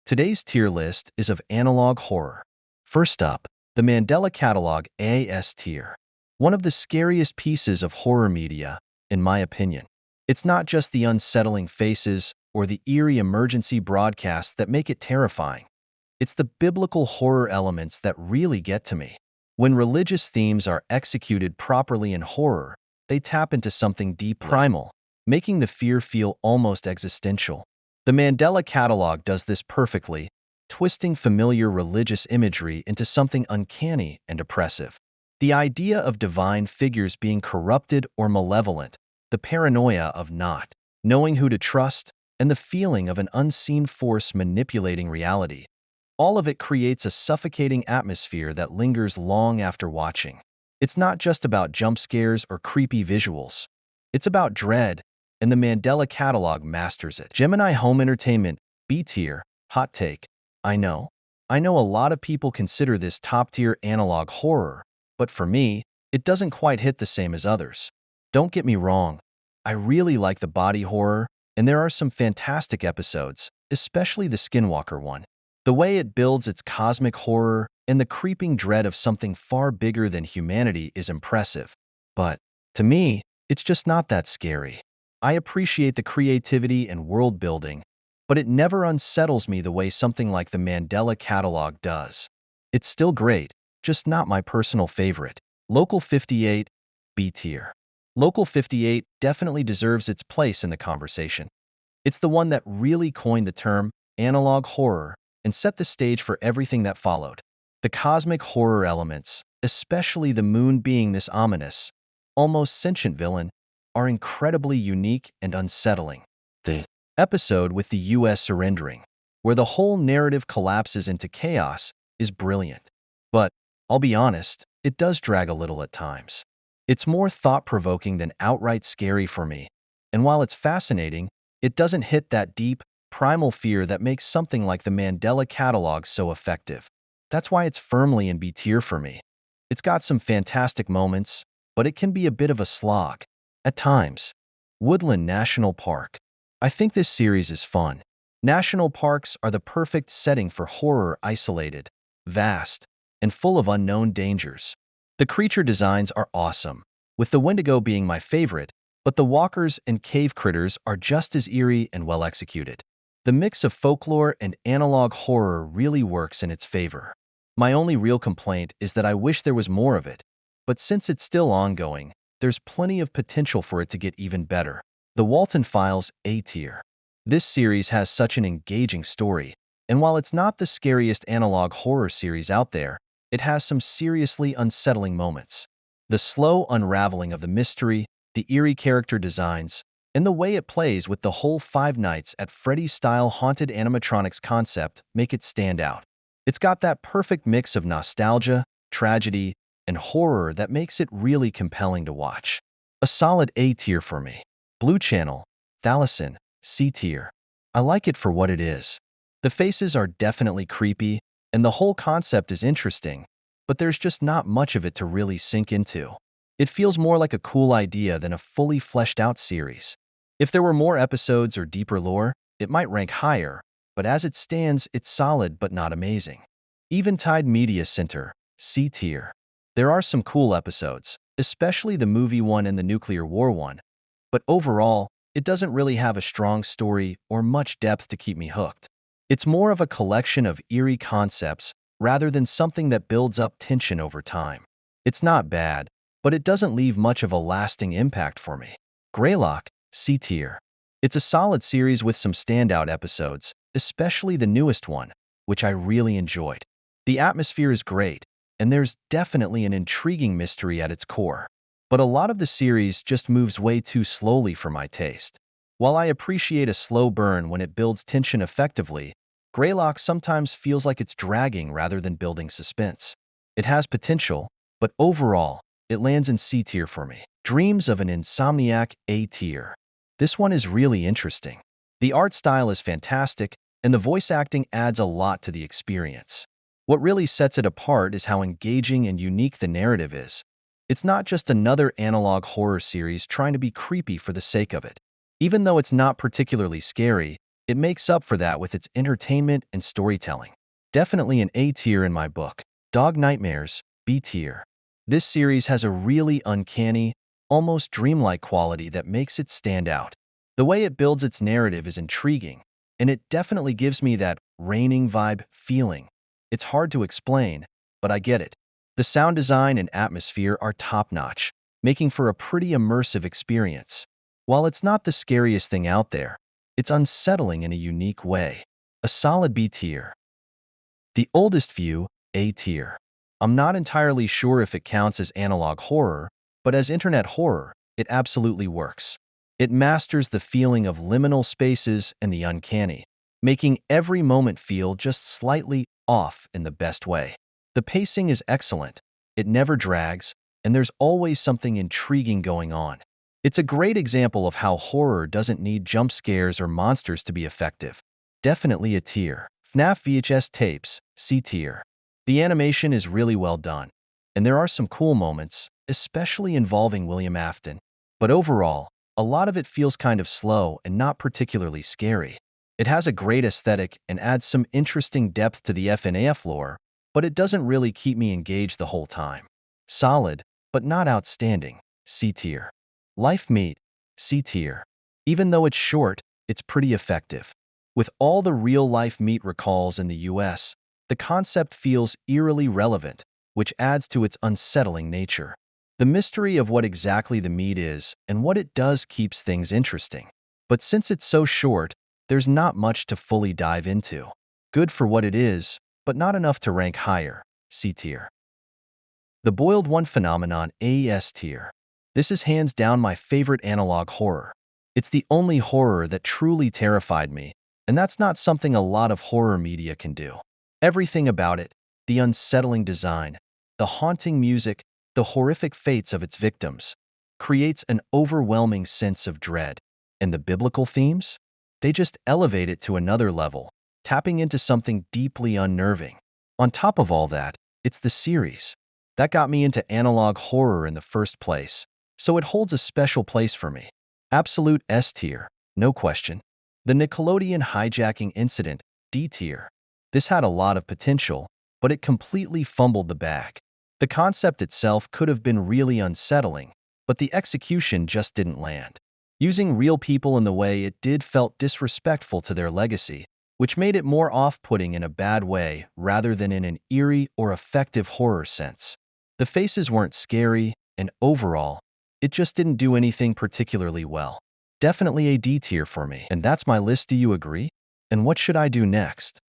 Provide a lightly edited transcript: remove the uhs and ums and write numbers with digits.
Today's tier list is of analog horror. First up, the Mandela Catalog AS tier. One of the scariest pieces of horror media, in my opinion. It's not just the unsettling faces or the eerie emergency broadcasts that make it terrifying. It's the biblical horror elements that really get to me. When religious themes are executed properly in horror, they tap into something deep primal, making the fear feel almost existential. The Mandela Catalog does this perfectly, twisting familiar religious imagery into something uncanny and oppressive. The idea of divine figures being corrupted or malevolent, the paranoia of not knowing who to trust, and the feeling of an unseen force manipulating reality. All of it creates a suffocating atmosphere that lingers long after watching. It's not just about jump scares or creepy visuals. It's about dread, and the Mandela Catalog masters it. Gemini Home Entertainment, B tier, hot take. I know a lot of people consider this top-tier analog horror, but for me, it doesn't quite hit the same as others. Don't get me wrong, I really like the body horror, and there are some fantastic episodes, especially the Skinwalker one. The way it builds its cosmic horror and the creeping dread of something far bigger than humanity is impressive. But, to me, it's just not that scary. I appreciate the creativity and world building, but it never unsettles me the way something like the Mandela Catalog does. It's still great, just not my personal favorite. Local 58, B tier. Local 58 definitely deserves its place in the conversation. It's the one that really coined the term analog horror and set the stage for everything that followed. The cosmic horror elements, especially the moon being this ominous, almost sentient villain, are incredibly unique and unsettling. The episode with the US surrendering, where the whole narrative collapses into chaos, is brilliant. But, I'll be honest, it does drag a little at times. It's more thought-provoking than outright scary for me, and while it's fascinating, it doesn't hit that deep, primal fear that makes something like the Mandela Catalog so effective. That's why it's firmly in B tier for me. It's got some fantastic moments, but it can be a bit of a slog at times. Woodland National Park. I think this series is fun. National parks are the perfect setting for horror, isolated, vast, and full of unknown dangers. The creature designs are awesome, with the Wendigo being my favorite, but the walkers and cave critters are just as eerie and well executed. The mix of folklore and analog horror really works in its favor. My only real complaint is that I wish there was more of it, but since it's still ongoing, there's plenty of potential for it to get even better. The Walton Files, A tier. This series has such an engaging story, and while it's not the scariest analog horror series out there, it has some seriously unsettling moments. The slow unraveling of the mystery, the eerie character designs, and the way it plays with the whole Five Nights at Freddy's-style haunted animatronics concept make it stand out. It's got that perfect mix of nostalgia, tragedy, and horror that makes it really compelling to watch. A solid A tier for me. Blue Channel, Thalassa, C tier. I like it for what it is. The faces are definitely creepy, and the whole concept is interesting, but there's just not much of it to really sink into. It feels more like a cool idea than a fully fleshed out series. If there were more episodes or deeper lore, it might rank higher, but as it stands, it's solid but not amazing. Eventide Media Center, C tier. There are some cool episodes, especially the movie one and the nuclear war one, but overall, it doesn't really have a strong story or much depth to keep me hooked. It's more of a collection of eerie concepts rather than something that builds up tension over time. It's not bad, but it doesn't leave much of a lasting impact for me. Greylock, C tier. It's a solid series with some standout episodes, especially the newest one, which I really enjoyed. The atmosphere is great, and there's definitely an intriguing mystery at its core. But a lot of the series just moves way too slowly for my taste. While I appreciate a slow burn when it builds tension effectively, Greylock sometimes feels like it's dragging rather than building suspense. It has potential, but overall, it lands in C tier for me. Dreams of an Insomniac, A tier. This one is really interesting. The art style is fantastic, and the voice acting adds a lot to the experience. What really sets it apart is how engaging and unique the narrative is. It's not just another analog horror series trying to be creepy for the sake of it. Even though it's not particularly scary, It makes up for that with its entertainment and storytelling. Definitely an A tier in my book. Dog Nightmares, B tier. This series has a really uncanny, almost dreamlike quality that makes it stand out. The way it builds its narrative is intriguing, and it definitely gives me that raining vibe feeling. It's hard to explain, but I get it. The sound design and atmosphere are top-notch, making for a pretty immersive experience. While it's not the scariest thing out there, it's unsettling in a unique way. A solid B tier. The Oldest View, A tier. I'm not entirely sure if it counts as analog horror, but as internet horror, it absolutely works. It masters the feeling of liminal spaces and the uncanny, making every moment feel just slightly off in the best way. The pacing is excellent, it never drags, and there's always something intriguing going on. It's a great example of how horror doesn't need jump scares or monsters to be effective. Definitely a tier. FNAF VHS Tapes, C tier. The animation is really well done, and there are some cool moments, especially involving William Afton. But overall, a lot of it feels kind of slow and not particularly scary. It has a great aesthetic and adds some interesting depth to the FNAF lore, but it doesn't really keep me engaged the whole time. Solid, but not outstanding. C tier. Life Meat, C tier. Even though it's short, it's pretty effective. With all the real-life meat recalls in the US, the concept feels eerily relevant, which adds to its unsettling nature. The mystery of what exactly the meat is and what it does keeps things interesting. But since it's so short, there's not much to fully dive into. Good for what it is, but not enough to rank higher. C tier. The Boiled One Phenomenon, A/S tier. This is hands down my favorite analog horror. It's the only horror that truly terrified me, and that's not something a lot of horror media can do. Everything about it, the unsettling design, the haunting music, the horrific fates of its victims, creates an overwhelming sense of dread. And the biblical themes? They just elevate it to another level, tapping into something deeply unnerving. On top of all that, it's the series that got me into analog horror in the first place, so it holds a special place for me. Absolute S tier, no question. The Nickelodeon hijacking incident, D tier. This had a lot of potential, but it completely fumbled the bag. The concept itself could have been really unsettling, but the execution just didn't land. Using real people in the way it did felt disrespectful to their legacy, which made it more off-putting in a bad way rather than in an eerie or effective horror sense. The faces weren't scary, and overall, it just didn't do anything particularly well. Definitely a D tier for me. And that's my list, do you agree? And what should I do next?